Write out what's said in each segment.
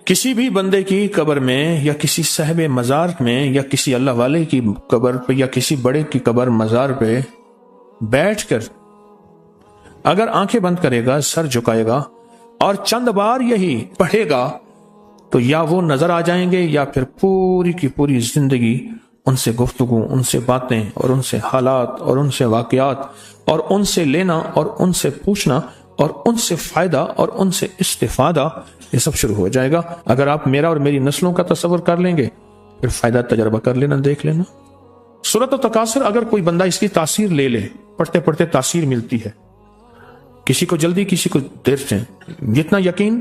کسی بھی بندے کی قبر میں یا کسی صاحب مزار میں یا کسی اللہ والے کی قبر پہ یا کسی بڑے کی قبر مزار پہ بیٹھ کر اگر آنکھیں بند کرے گا، سر جھکائے گا اور چند بار یہی پڑھے گا تو یا وہ نظر آ جائیں گے یا پھر پوری کی پوری زندگی ان سے گفتگو، ان سے باتیں اور ان سے حالات اور ان سے واقعات اور ان سے لینا اور ان سے پوچھنا اور ان سے فائدہ اور ان سے استفادہ، یہ سب شروع ہو جائے گا۔ اگر آپ میرا اور میری نسلوں کا تصور کر لیں گے پھر فائدہ تجربہ کر لینا، دیکھ لینا۔ سورۃ التکاثر اگر کوئی بندہ اس کی تاثیر لے لے، پڑھتے پڑھتے تاثیر ملتی ہے، کسی کو جلدی کسی کو دیر سے، جتنا یقین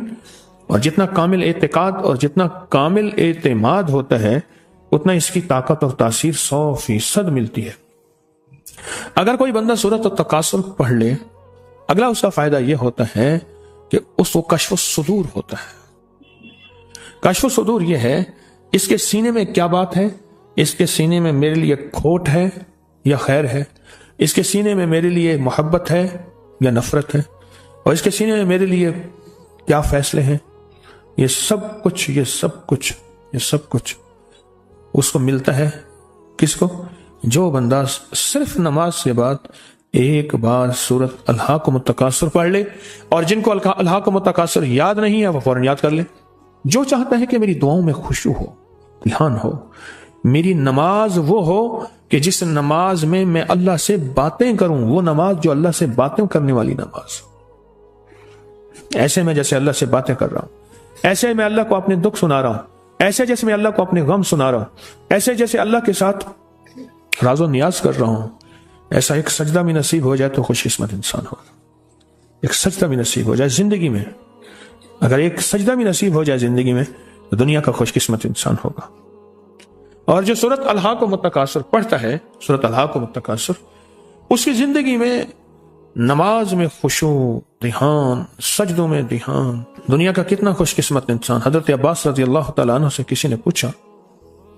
اور جتنا کامل اعتقاد اور جتنا کامل اعتماد ہوتا ہے اتنا اس کی طاقت اور تاثیر 100% ملتی ہے۔ اگر کوئی بندہ سورۃ التکاثر پڑھ لے، اگلا اس کا فائدہ یہ ہوتا ہے کہ اس کو کشف الصدور ہوتا ہے۔ کشف الصدور یہ ہے اس کے سینے میں کیا بات ہے، اس کے سینے میں میرے لیے کھوٹ ہے یا خیر ہے، اس کے سینے میں میرے لیے محبت ہے یا نفرت ہے، اور اس کے سینے میں میرے لیے کیا فیصلے ہیں، یہ سب کچھ اس کو ملتا ہے۔ کس کو؟ جو بندہ صرف نماز کے بعد ایک بار سورۃ الہاکم التکاثر پڑھ لے، اور جن کو الہاکم التکاثر یاد نہیں ہے وہ فوراً یاد کر لے۔ جو چاہتا ہے کہ میری دعاؤں میں خشوع ہو، دھیان ہو، میری نماز وہ ہو کہ جس نماز میں میں اللہ سے باتیں کروں، وہ نماز جو اللہ سے باتیں کرنے والی نماز، ایسے میں جیسے اللہ سے باتیں کر رہا ہوں، ایسے میں اللہ کو اپنے دکھ سنا رہا ہوں، ایسے جیسے میں اللہ کو اپنے غم سنا رہا ہوں، ایسے جیسے اللہ کے ساتھ راز و نیاز کر رہا ہوں، ایسا ایک سجدہ بھی نصیب ہو جائے تو خوش قسمت انسان ہوگا۔ ایک سجدہ بھی نصیب ہو جائے زندگی میں، اگر ایک سجدہ بھی نصیب ہو جائے زندگی میں تو دنیا کا خوش قسمت انسان ہوگا۔ اور جو سورۃ الہاکم التکاثر پڑھتا ہے، سورۃ الہاکم التکاثر، اس کی زندگی میں نماز میں خشوع، دھیان، سجدوں میں دھیان، دنیا کا کتنا خوش قسمت انسان۔ حضرت عباس رضی اللہ تعالیٰ عنہ سے کسی نے پوچھا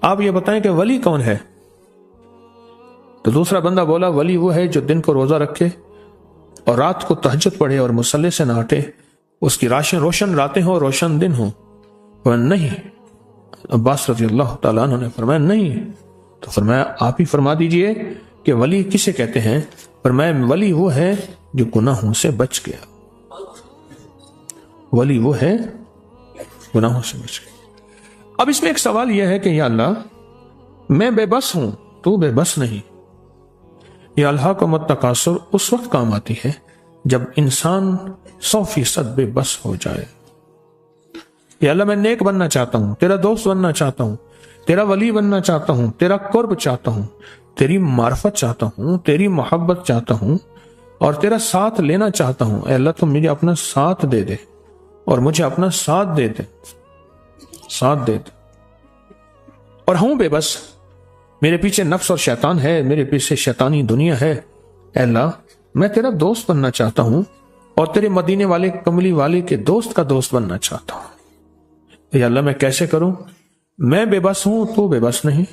آپ یہ بتائیں کہ ولی کون ہے؟ تو دوسرا بندہ بولا ولی وہ ہے جو دن کو روزہ رکھے اور رات کو تہجد پڑھے اور مصلی سے نہ ہٹے، اس کی روشن راتیں ہوں روشن دن ہوں۔ نہیں، عباس رضی اللہ تعالیٰ عنہ نے فرمایا نہیں، تو فرمایا آپ ہی فرما دیجئے کہ ولی کسے کہتے ہیں؟ فرمایا ولی وہ ہے جو گناہوں سے بچ گیا، ولی وہ ہے گناہوں سے بچ گیا۔ اب اس میں ایک سوال یہ ہے کہ یا اللہ میں بے بس ہوں، تو بے بس نہیں۔ یہ الہاکم التکاثر اس وقت کام آتی ہے جب انسان 100% بے بس ہو جائے۔ یا اللہ میں نیک بننا چاہتا ہوں، تیرا دوست بننا چاہتا ہوں، تیرا ولی بننا چاہتا ہوں، تیرا قرب چاہتا ہوں، تیری معرفت چاہتا ہوں، تیری محبت چاہتا ہوں اور تیرا ساتھ لینا چاہتا ہوں۔ اے اللہ تم مجھے اپنا ساتھ دے دے اور مجھے اپنا ساتھ دے دے، ساتھ دے دے۔ اور ہوں بے بس، میرے پیچھے نفس اور شیطان ہے، میرے پیچھے شیطانی دنیا ہے۔ اے اللہ میں تیرا دوست بننا چاہتا ہوں اور تیرے مدینے والے کملی والے کے دوست کا دوست بننا چاہتا ہوں۔ اے اللہ میں کیسے کروں؟ میں بے بس ہوں، تو بے بس نہیں،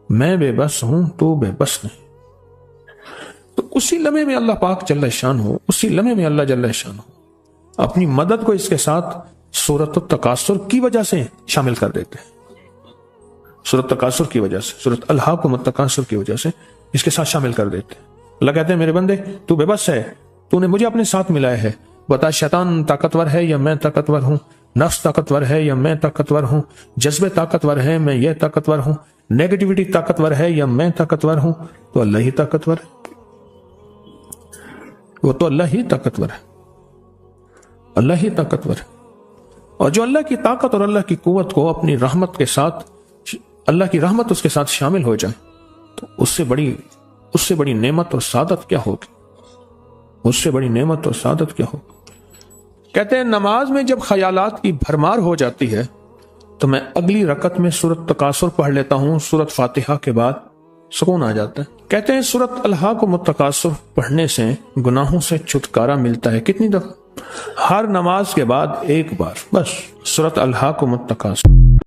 میں بے بس ہوں، تو بے بس نہیں۔ تو اسی لمحے میں اللہ پاک جل شان ہو، اسی لمحے میں اللہ جل شان ہو اپنی مدد کو اس کے ساتھ سورۃ التکاثر کی وجہ سے شامل کر دیتے ہیں، سورۃ التکاثر کی وجہ سے، سورۃ الہاکم التکاثر کی وجہ سے اس کے ساتھ شامل کر دیتے ہیں۔ اللہ کہتے ہیں میرے بندے تو بے بس ہے، تو نے مجھے اپنے ساتھ ملایا ہے، بتا شیطان طاقتور ہے یا میں طاقتور ہوں، نفس طاقتور ہے یا میں طاقتور ہوں، جذبے طاقتور ہے میں یہ طاقتور ہوں، نیگیٹیوٹی طاقتور ہے یا میں طاقتور ہوں، تو اللہ ہی طاقتور ہے، وہ تو اللہ ہی طاقتور ہے، اللہ ہی طاقتور ہے۔ اور جو اللہ کی طاقت اور اللہ کی قوت کو اپنی رحمت کے ساتھ، اللہ کی رحمت اس کے ساتھ شامل ہو جائے تو اس سے بڑی نعمت اور سعادت کیا ہوگی، اس سے بڑی نعمت اور سعادت کیا ہوگی۔ کہتے ہیں نماز میں جب خیالات کی بھرمار ہو جاتی ہے تو میں اگلی رکعت میں سورۃ تکاثر پڑھ لیتا ہوں، سورۃ فاتحہ کے بعد سکون آ جاتا ہے۔ کہتے ہیں سورۃ الہاکم التکاثر پڑھنے سے گناہوں سے چھٹکارا ملتا ہے۔ کتنی دفعہ؟ ہر نماز کے بعد ایک بار بس سورۃ الہاکم التکاثر۔